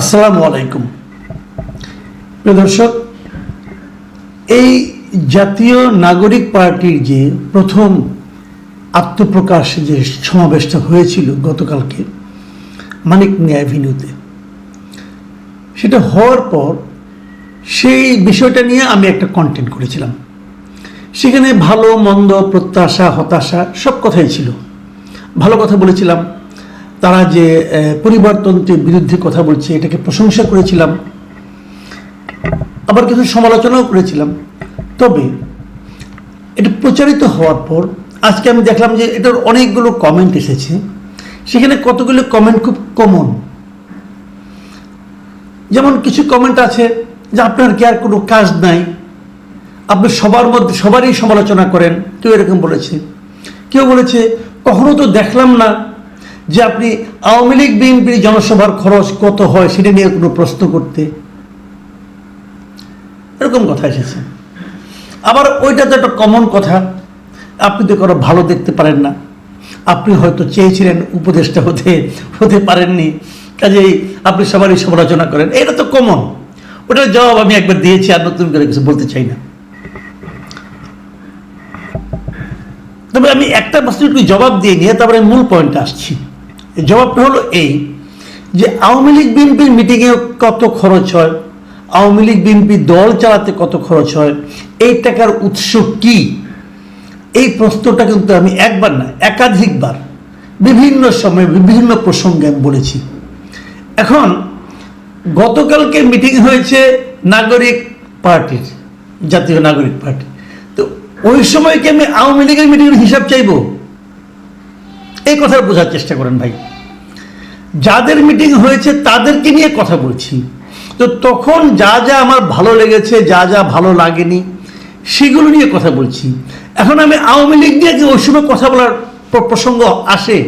আসসালামু আলাইকুম। প্রিয় দর্শক, এই জাতীয় নাগরিক পার্টির যে প্রথম আত্মপ্রকাশ যে সমাবেশটা হয়েছিল গতকালকে মানিক মিয়া অ্যাভিনিউতে, সেটা হওয়ার পর সেই বিষয়টা নিয়ে আমি একটা কন্টেন্ট করেছিলাম। সেখানে ভালো মন্দ, প্রত্যাশা, হতাশা সব কথাই ছিল। ভালো কথা বলেছিলাম, তারা যে পরিবারতন্ত্রের বিরুদ্ধে কথা বলছে এটাকে প্রশংসা করেছিলাম, আবার কিছু সমালোচনাও করেছিলাম। তবে এটা প্রচারিত হওয়ার পর আজকে আমি দেখলাম যে এটার অনেকগুলো কমেন্ট এসেছে। সেখানে কতগুলো কমেন্ট খুব কমন। যেমন কিছু কমেন্ট আছে যে আপনার কি আর কোনো কাজ নাই, আপনি সবারই সমালোচনা করেন, কেউ এরকম বলেছে। কেউ বলেছে কখনো তো দেখলাম না যে আপনি আওয়ামী লীগ বিএনপির জনসভার খরচ কত হয় সেটা নিয়ে কোনো প্রশ্ন করতে। এরকম কথা এসেছে। আবার ওইটা তো একটা কমন কথা, আপনি তো কারো ভালো দেখতে পারেন না, আপনি হয়তো চেয়েছিলেন উপদেষ্টা হতে পারেননি, কাজেই আপনি সবারই সমালোচনা করেন। এটা তো কমন। ওটার জবাব আমি একবার দিয়েছি, আর নতুন করে কিছু বলতে চাই না। তবে আমি একটা প্রশ্নের জবাব দিয়ে নিয়ে তারপরে মূল পয়েন্টে আসছি। জবাবটা হলো এই যে আওয়ামী লীগ বিএনপির মিটিংয়ে কত খরচ হয়, আওয়ামী লীগ বিএনপি দল চালাতে কত খরচ হয়, এই টাকার উৎস কি, এই প্রশ্নটা কিন্তু আমি একবার না একাধিকবার বিভিন্ন সময়ে বিভিন্ন প্রসঙ্গে আমি বলেছি। এখন গতকালকে মিটিং হয়েছে নাগরিক পার্টির, জাতীয় নাগরিক পার্টি, তো ওই সময় কি আমি আওয়ামী লীগের মিটিংয়ের হিসাব চাইব? এই কথা বোঝার চেষ্টা করেন ভাই। যাদের মিটিং হয়েছে তাদেরকে নিয়ে কথা বলছি, তো তখন যা যা আমার ভালো লেগেছে, যা যা ভালো লাগেনি সেগুলো নিয়ে কথা বলছি। এখন আমি আওয়ামী লীগ নিয়ে ওই সময় কথা বলার প্রসঙ্গ আসে,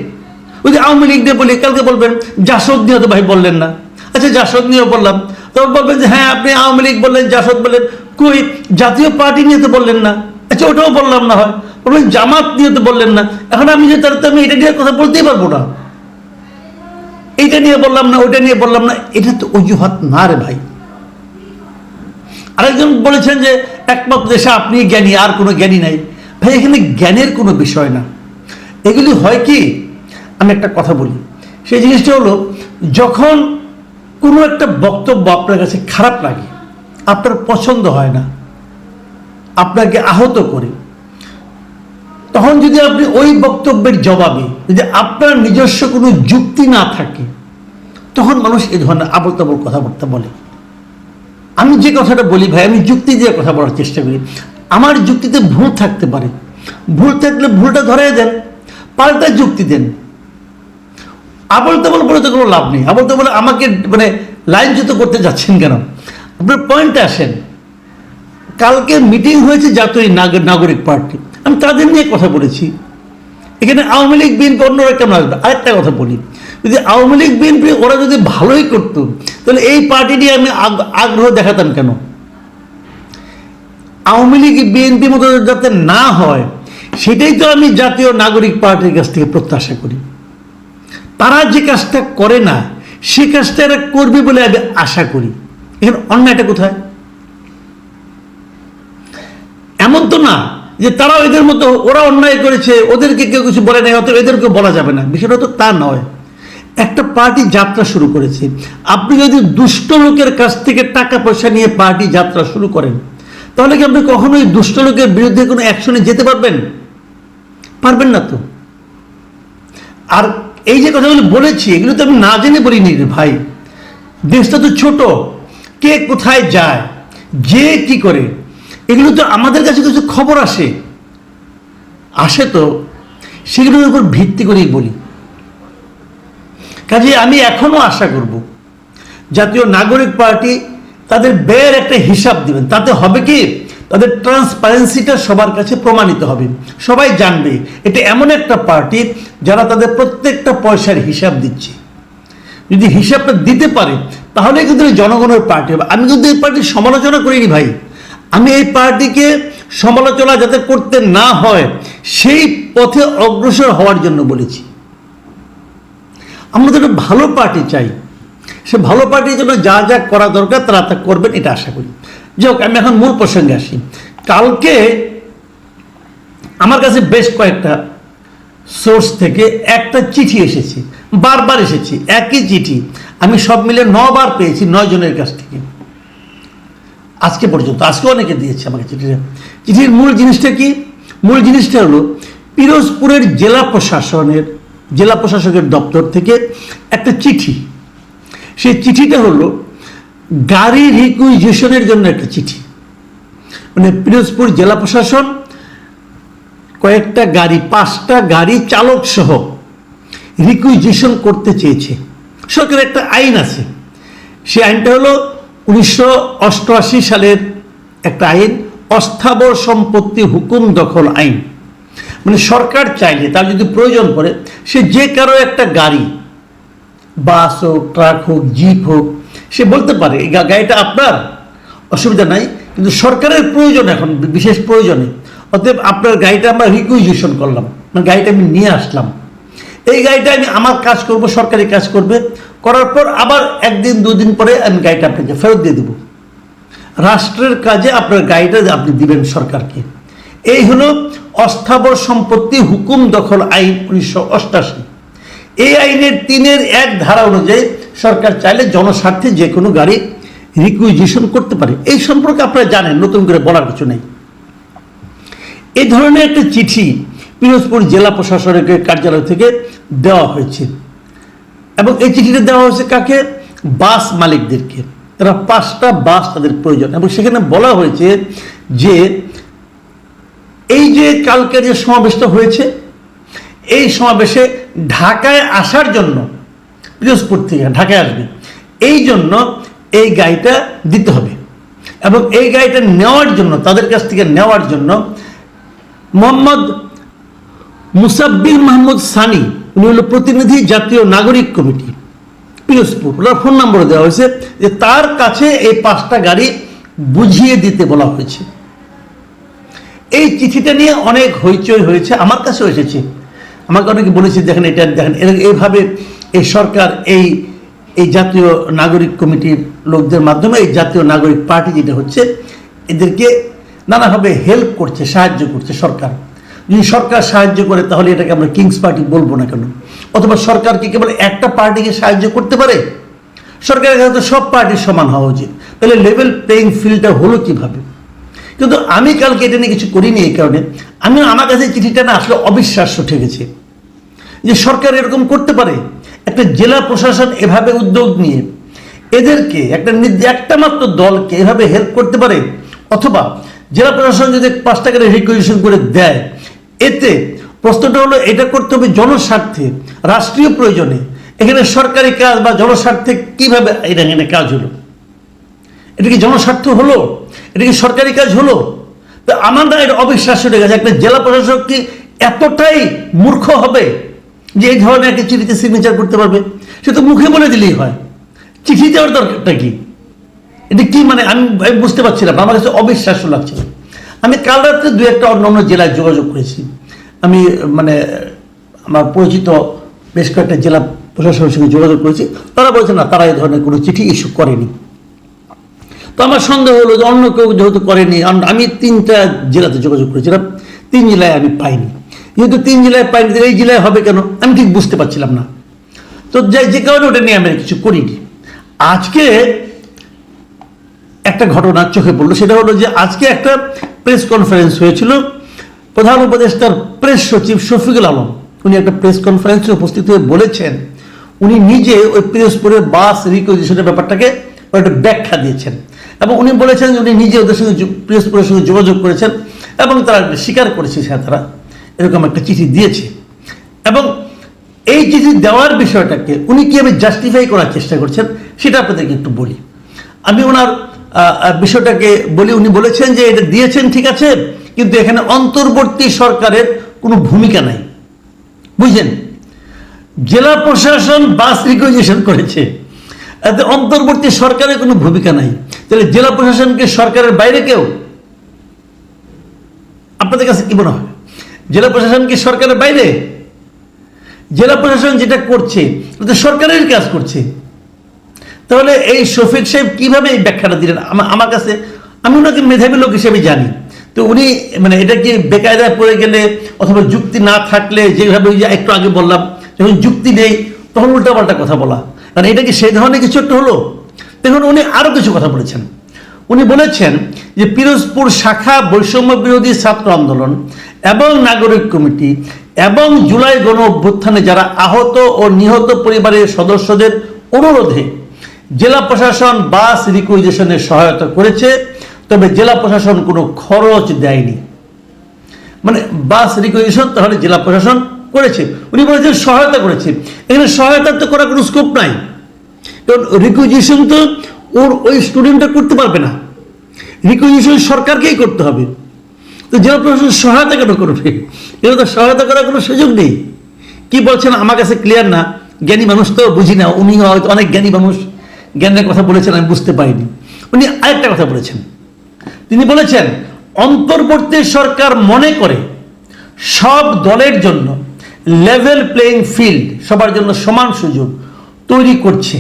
ওই যে আওয়ামী লীগ নিয়ে বলি, কালকে বলবেন জাসদ নিয়ে তো ভাই বললেন না। আচ্ছা জাসদ নিয়েও বললাম, তখন বলবেন যে হ্যাঁ আপনি আওয়ামী লীগ বললেন, জাসদ বললেন, কই জাতীয় পার্টি নিয়ে তো বললেন না। আচ্ছা ওটাও বললাম না, হয় বলবেন জামাত নিয়ে তো বললেন না। এখন আমি যে তার তো আমি এটা নিয়ে কথা বলতেই পারবো না, এইটা নিয়ে বললাম না, ওইটা নিয়ে বললাম না, এটা তো অজুহাত না রে ভাই। আরেকজন বলেছেন যে একমাত্র দেশে আপনি জ্ঞানী, আর কোনো জ্ঞানী নাই। ভাই এখানে জ্ঞানের কোনো বিষয় না। এগুলি হয় কি, আমি একটা কথা বলি, সেই জিনিসটা হলো যখন কোনো একটা বক্তব্য আপনার কাছে খারাপ লাগে, আপনার পছন্দ হয় না, আপনাকে আহত করে, তখন যদি আপনি ওই বক্তব্যের জবাবে যদি আপনার নিজস্ব কোনো যুক্তি না থাকে, তখন মানুষ এই ধরনের আবল তাবল কথাবার্তা বলে। আমি যে কথাটা বলি ভাই, আমি যুক্তি দিয়ে কথা বলার চেষ্টা করি। আমার যুক্তিতে ভুল থাকতে পারে, ভুল থাকলে ভুলটা ধরাই দেন, পাল্টা যুক্তি দেন। আবল তাবল বলে তো কোনো লাভ নেই। আবল তাবল আমাকে লাইনচ্যুত করতে যাচ্ছেন কেন? আপনার পয়েন্টে আসেন। কালকে মিটিং হয়েছে জাতীয় নাগরিক পার্টি, আমি তাদের নিয়ে কথা বলেছি। এখানে আওয়ামী লীগ বিএনপি অন্যরা কেমন আসবে? আরেকটা কথা বলি, যদি আওয়ামী লীগ বিএনপি ওরা যদি ভালোই করতো, তাহলে এই পার্টি নিয়ে আমি আগ্রহ দেখাতাম কেন? আওয়ামী লীগ বিএনপির মতো যাতে না হয়, সেটাই তো আমি জাতীয় নাগরিক পার্টির কাছ থেকে প্রত্যাশা করি। তারা যে কাজটা করে না, সে কাজটা এরা করবে বলে আমি আশা করি। এখানে অন্যায়টা কোথায়? এমন তো না যে তারা এদের মতো, ওরা অন্যায় করেছে, ওদেরকে কেউ কিছু বলে নাই, অত এদেরকে বলা যাবে না। বিষয়টা তো তা নয়। একটা পার্টি যাত্রা শুরু করেছে, আপনি যদি দুষ্ট লোকের কাছ থেকে টাকা পয়সা নিয়ে পার্টি যাত্রা শুরু করেন, তাহলে কি আপনি কখনোই দুষ্ট লোকের বিরুদ্ধে কোনো অ্যাকশনে যেতে পারবেন? পারবেন না তো। আর এই যে কথাগুলো বলেছি, এগুলো তো আমি না জেনে বলিনি রে ভাই। দেশটা তো ছোট, কে কোথায় যায়, যে কি করে, এগুলো তো আমাদের কাছে কিছু খবর আসে তো সেগুলোর উপর ভিত্তি করেই বলি। কাজে আমি এখনো আশা করব জাতীয় নাগরিক পার্টি তাদের ব্যয়ের একটা হিসাব দিবেন। তাতে হবে কি, তাদের ট্রান্সপারেন্সিটা সবার কাছে প্রমাণিত হবে, সবাই জানবে এটা এমন একটা পার্টি যারা তাদের প্রত্যেকটা পয়সার হিসাব দিচ্ছে। যদি হিসাবটা দিতে পারে তাহলে কিন্তু জনগণের পার্টি হবে। আমি কিন্তু এই পার্টির সমালোচনা করিনি ভাই, আমি এই পার্টিকে সমালোচনা যাতে করতে না হয় সেই পথে অগ্রসর হওয়ার জন্য বলেছি। আমরা তো একটা ভালো পার্টি চাই, সে ভালো পার্টির জন্য যা যা করা দরকার তারা তা করবেন, এটা আশা করি। যাই হোক, আমি এখন মূল প্রসঙ্গে আসি। কালকে আমার কাছে বেশ কয়েকটা সোর্স থেকে একটা চিঠি এসেছে, বারবার এসেছে একই চিঠি। আমি সব মিলে 9 বার পেয়েছি 9 জনের কাছ থেকে আজকে পর্যন্ত। আজকে অনেকে দিয়েছে আমাকে চিঠিটা। চিঠির মূল জিনিসটা কি? মূল জিনিসটা হলো পিরোজপুরের জেলা প্রশাসকের দপ্তর থেকে একটা চিঠি। সেই চিঠিটা হলো গাড়ি রিকুইজিশনের জন্য একটা চিঠি। মানে পিরোজপুর জেলা প্রশাসন কয়েকটা গাড়ি, 5টা গাড়ি চালক সহ রিকুইজিশন করতে চেয়েছে। সরকারের একটা আইন আছে, সেই আইনটা হলো 1988 সালের একটা আইন, অস্থাবর সম্পত্তি হুকুম দখল আইন। মানে সরকার চাইলে, তার যদি প্রয়োজন পড়ে, সে যে কারো একটা গাড়ি, বাস হোক, ট্রাক হোক, জিপ হোক, সে বলতে পারে এই গাড়িটা আপনার, অসুবিধা নাই, কিন্তু সরকারের প্রয়োজন, এখন বিশেষ প্রয়োজনে, অতএব আপনার গাড়িটা আমরা রিকুইজিশন করলাম, মানে গাড়িটা আমি নিয়ে আসলাম, এই গাড়িটা আমি আমার কাজ করব, সরকারি কাজ করবে, করার পর আবার 1 দিন 2 দিন পরে আমি গাড়িটা আপনাকে ফেরত দিয়ে দেবো। রাষ্ট্রের কাজে আপনার গাড়িটা আপনি দিবেন সরকারকে। এই হলো অস্থাবর সম্পত্তি হুকুম দখল আইন 1988। এই আইনের 3-1 ধারা অনুযায়ী সরকার চাইলে জনস্বার্থে যে কোনো গাড়ি রিকুইজিশন করতে পারে। এই সম্পর্কে আপনারা জানেন, নতুন করে বলার কিছু নেই। এই ধরনের একটা চিঠি পিরোজপুর জেলা প্রশাসনের কার্যালয় থেকে দেওয়া হয়েছে, এবং এই চিঠিটা দেওয়া হয়েছে কাকে? বাস মালিকদেরকে। তারা 5টা বাস তাদের প্রয়োজন, এবং সেখানে বলা হয়েছে যে এই যে কালকের যে সমাবেশটা হয়েছে, এই সমাবেশে ঢাকায় আসার জন্য, পিরোজপুর থেকে ঢাকায় আসবে, এই জন্য এই গাড়িটা দিতে হবে। এবং এই গাড়িটা নেওয়ার জন্য, তাদের কাছ থেকে নেওয়ার জন্য মোহাম্মদ মুসাব্বির মাহমুদ সানি, উনি হল প্রতিনিধি জাতীয় নাগরিক কমিটি পিরোজপুর, ওনার ফোন নম্বর দেওয়া হয়েছে যে তার কাছে এই 5টা গাড়ি বুঝিয়ে দিতে বলা হয়েছে। এই চিঠিটা নিয়ে অনেক হইচই হয়েছে, আমার কাছেও এসেছে। আমাকে অনেকে বলেছে, দেখেন এটা দেখেন, এইভাবে এই সরকার এই জাতীয় নাগরিক কমিটির লোকদের মাধ্যমে এই জাতীয় নাগরিক পার্টি যেটা হচ্ছে, এদেরকে নানাভাবে হেল্প করছে, সাহায্য করছে সরকার। যদি সরকার সাহায্য করে তাহলে এটাকে আমরা কিংস পার্টি বলবো না কেন? অথবা সরকার কি কেবল একটা পার্টিকে সাহায্য করতে পারে? সরকারের কাছে সব পার্টির সমান হওয়া উচিত। তাহলে লেভেল প্লেইং ফিল্ডটা হলো কিভাবে? কিন্তু আমি কালকে এটা নিয়ে কিছু করিনি। এই কারণে আমার কাছে চিঠিটা না আসলে অবিশ্বাস্য ঠেকেছে যে সরকার এরকম করতে পারে। একটা জেলা প্রশাসন এভাবে উদ্যোগ নিয়ে এদেরকে একটা মাত্র দলকে এভাবে হেল্প করতে পারে। অথবা জেলা প্রশাসন যদি 5টা গাড়ি রিকুইজিশন করে দেয়, এতে প্রশ্নটা হলো এটা করতে হবে জনস্বার্থে, রাষ্ট্রীয় প্রয়োজনে। এখানে সরকারি কাজ বা জনস্বার্থে কিভাবে এখানে কাজ হলো? এটা কি জনস্বার্থ হলো? এটা কি সরকারি কাজ হলো? তো আমার না এটা অবিশ্বাস্য লেগে গেছে। একটা জেলা প্রশাসক কি এতটাই মূর্খ হবে যে এই ধরনের একটা চিঠিতে সিগনেচার করতে পারবে? সে তো মুখে বলে দিলেই হয়, চিঠি দেওয়ার দরকারটা কি? এটা কি মানে আমি বুঝতে পারছিলাম, আমার কাছে অবিশ্বাস্য লাগছিল। আমি কাল রাত্রে 2-1টা অন্য জেলায় যোগাযোগ করেছি। আমি মানে আমার পরিচিত বেশ কয়েকটা জেলা প্রশাসনের সঙ্গে যোগাযোগ করেছি, তারা বলছে না, তারা এই ধরনের কোনো চিঠি ইস্যু করেনি। তো আমার সন্দেহ হলো যে অন্য কেউ যেহেতু করেনি, আমি 3টা জেলাতে যোগাযোগ করেছিলাম, 3 জেলায় আমি পাইনি। যেহেতু 3 জেলায় পাইনি, এই জেলায় হবে কেন আমি ঠিক বুঝতে পারছিলাম না। তো যে কারণে ওটা নিয়ে আমি কিছু করিনি। আজকে একটা ঘটনা চোখে পড়লো, সেটা হলো যে আজকে একটা প্রেস কনফারেন্স হয়েছিল। প্রধান উপদেষ্টার প্রেস সচিব শফিকুল আলম, উনি একটা প্রেস কনফারেন্সে উপস্থিত হয়ে বলেছেন, উনি নিজে ওই পিরোজপুরের বাস রিকুইজিশনের ব্যাপারটাকে একটা ব্যাখ্যা দিয়েছেন, এবং উনি বলেছেন যে উনি নিজে ওদের সঙ্গে পিরোজপুরের সঙ্গে যোগাযোগ করেছেন, এবং তারা স্বীকার করেছে তারা এরকম একটা চিঠি দিয়েছে। এবং এই চিঠি দেওয়ার বিষয়টাকে উনি কীভাবে জাস্টিফাই করার চেষ্টা করছেন সেটা আপনাদেরকে একটু বলি। আমি ওনার বিষয়টাকে বলি। উনি বলেছেন যে এটা দিয়েছেন ঠিক আছে, কিন্তু এখানে অন্তর্বর্তী সরকারের কোনো ভূমিকা নাই। বুঝলেন? জেলা প্রশাসন বাস রিকুইজিশন করেছে, এতে অন্তর্বর্তী সরকারের কোনো ভূমিকা নাই। তাহলে জেলা প্রশাসনকে সরকারের বাইরে কেউ? আপনাদের কাছে কি মনে হয়, জেলা প্রশাসন কি সরকারের বাইরে? জেলা প্রশাসন যেটা করছে এটা সরকারের কাজ করছে। তাহলে এই শফিক সাহেব কিভাবে এই ব্যাখ্যাটা দিলেন আমার কাছে? আমি ওনাকে মেধাবী লোক হিসেবে জানি, তো উনি মানে এটা কি বেকায়দায় পড়ে গেলে অথবা যুক্তি না থাকলে, যেভাবে ওই যে একটু আগে বললাম, যখন যুক্তি নেই তখন উল্টাপাল্টা কথা বলা, কারণ এটা কি সেই ধরনের কিছু একটা হলো? দেখুন উনি আরো কিছু কথা বলেছেন। উনি বলেছেন যে পিরোজপুর শাখা বৈষম্য বিরোধী ছাত্র আন্দোলন এবং নাগরিক কমিটি এবং জুলাই গণ অভ্যুত্থানে যারা আহত ও নিহত পরিবারের সদস্যদের অনুরোধে জেলা প্রশাসন বাস রিকুইজিশনের সহায়তা করেছে, তবে জেলা প্রশাসন কোনো খরচ দেয়নি। মানে বাস রিকুইজিশন তাহলে জেলা প্রশাসন করেছে, উনি বলেছেন সহায়তা করেছে। এখানে সহায়তা তো করার কোনো স্কোপ নাই, কারণ রিকুইজিশন তো ওই স্টুডেন্টটা করতে পারবে না, রিকুইজিশন সরকারকেই করতে হবে। তো জেলা প্রশাসন সহায়তা কেন করবে? এটা তো সহায়তা করার কোনো সুযোগ নেই। কি বলছেন আমার কাছে ক্লিয়ার না, জ্ঞানী মানুষ তো বুঝি না, উনি হয়তো অনেক জ্ঞানী মানুষ, জ্ঞানের কথা বলেছেন আমি বুঝতে পারিনি। উনি আরেকটা কথা বলেছেন, তিনি বলেছেন অন্তর্বর্তী সরকার মনে করে সব দলের জন্য লেভেল প্লেইং ফিল্ড, সবার জন্য সমান সুযোগ তৈরি করছে,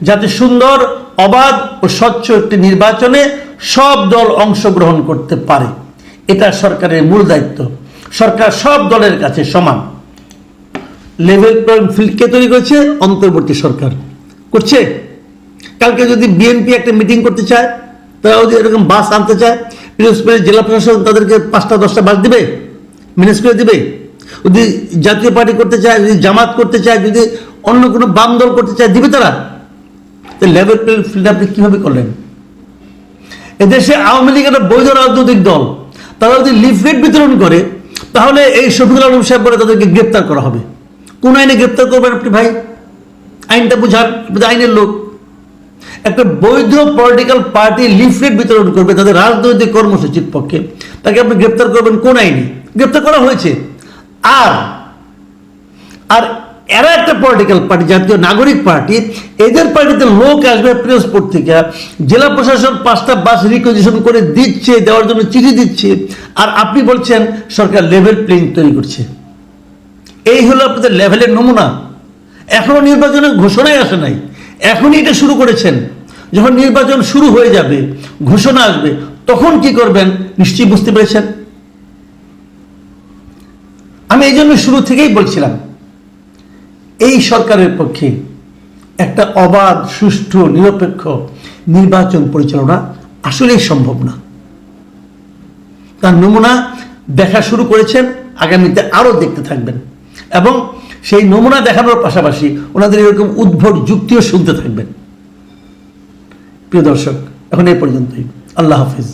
যাতে সুন্দর, অবাধ ও স্বচ্ছ একটি নির্বাচনে সব দল অংশগ্রহণ করতে পারে। এটা সরকারের মূল দায়িত্ব। সরকার সব দলের কাছে সমান। লেভেল প্লেইং ফিল্ড কে তৈরি করেছে? অন্তর্বর্তী সরকার করছে। কালকে যদি বিএনপি একটা মিটিং করতে চায়, তারা যদি এরকম বাস আনতে চায়, পিরোজপুরের জেলা প্রশাসন তাদেরকে 5টা 10টা বাস দিবে, ম্যানেজ করে দিবে? যদি জাতীয় পার্টি করতে চায়, যদি জামাত করতে চায়, যদি অন্য কোনো বাম দল করতে চায়, দিবে তারা? তো লেভেল প্লেইং ফিল্ড আপনি কিভাবে করলেন? এদেশে আওয়ামী লীগ একটা বৈধ রাজনৈতিক দল, তারা যদি লিফলেট বিতরণ করে, তাহলে এই শফিকুল আলম সাহেব বলে তাদেরকে গ্রেপ্তার করা হবে। কোন আইনে গ্রেপ্তার করবেন আপনি ভাই? আইনটা বুঝান, আইনের লোক। একটা বৈধ পলিটিক্যাল পার্টি লিফলেট বিতরণ করবে তাদের রাজনৈতিক কর্মসূচির পক্ষে, তাকে আপনি গ্রেপ্তার করবেন কোন আইনে? গ্রেপ্তার করা হয়েছে। আর এরা একটা পলিটিক্যাল পার্টি, জাতীয় নাগরিক পার্টি, এদের পার্টিতে লোক আসবে পিরোজপুর থেকে, জেলা প্রশাসন 5টা বাস রিকুইজিশন করে দিচ্ছে, দেওয়ার জন্য চিঠি দিচ্ছে, আর আপনি বলছেন সরকার লেভেল প্লেইং তৈরি করছে। এই হলো আপনাদের লেভেলের নমুনা। এখনো নির্বাচনের ঘোষণাই আসে নাই, এখনই এটা শুরু করেছেন। যখন নির্বাচন শুরু হয়ে যাবে, ঘোষণা আসবে, তখন কি করবেন নিশ্চয়ই বুঝতে পেরেছেন। আমি এই জন্য শুরু থেকেই বলছিলাম এই সরকারের পক্ষে একটা অবাধ, সুষ্ঠু, নিরপেক্ষ নির্বাচন পরিচালনা আসলেই সম্ভব না। তার নমুনা দেখা শুরু করেছেন, আগামীতে আরো দেখতে থাকবেন, এবং সেই নমুনা দেখানোর পাশাপাশি ওনাদের এরকম উদ্ভট যুক্তিও শুনতে থাকবেন। প্রিয় দর্শক, এখন এই পর্যন্তই। আল্লাহ হাফিজ।